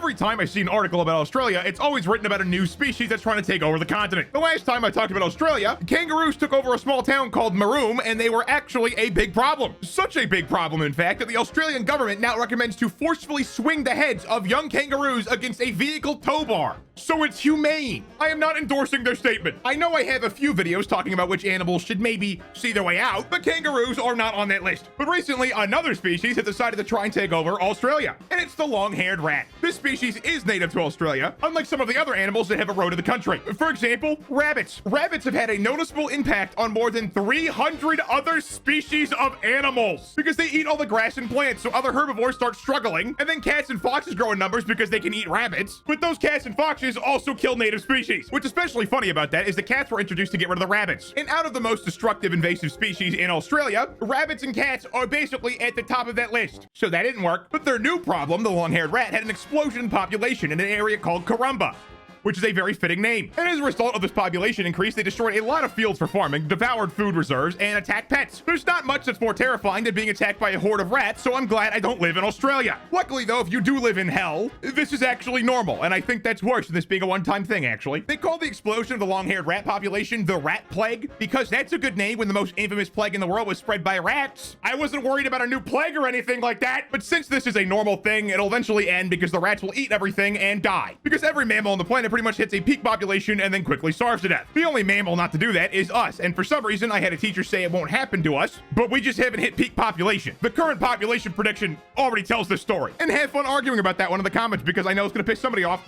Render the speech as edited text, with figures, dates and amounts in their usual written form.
every time I see an article about Australia, it's always written about a new species that's trying to take over the continent. The last time I talked about Australia, kangaroos took over a small town called Maroom, and they were actually a big problem. Such a big problem, in fact, that the Australian government now recommends to forcefully swing the heads of young kangaroos against a vehicle tow bar. So it's humane. I am not endorsing their statement. I know I have a few videos talking about which animals should maybe see their way out, but kangaroos are not on that list. But recently, another species has decided to try and take over Australia, and it's the long-haired rat. This species is native to Australia, unlike some of the other animals that have eroded the country. For example, rabbits. Rabbits have had a noticeable impact on more than 300 other species of animals because they eat all the grass and plants, so other herbivores start struggling, and then cats and foxes grow in numbers because they can eat rabbits. But those cats and foxes also kill native species. What's especially funny about that is the cats were introduced to get rid of the rabbits. And out of the most destructive invasive species in Australia, rabbits and cats are basically at the top of that list. So that didn't work. But their new problem, the long-haired rat, had an explosion in population in an area called Karumba, which is a very fitting name. And as a result of this population increase, they destroyed a lot of fields for farming, devoured food reserves, and attacked pets. There's not much that's more terrifying than being attacked by a horde of rats, so I'm glad I don't live in Australia. Luckily, though, if you do live in hell, this is actually normal, and I think that's worse than this being a one-time thing, actually. They call the explosion of the long-haired rat population the rat plague, because that's a good name when the most infamous plague in the world was spread by rats. I wasn't worried about a new plague or anything like that, but since this is a normal thing, it'll eventually end because the rats will eat everything and die. Because every mammal on the planet pretty much hits a peak population and then quickly starves to death. The only mammal not to do that is us, and for some reason I had a teacher say it won't happen to us, but we just haven't hit peak population. The current population prediction already tells this story. And have fun arguing about that one in the comments because I know it's gonna piss somebody off.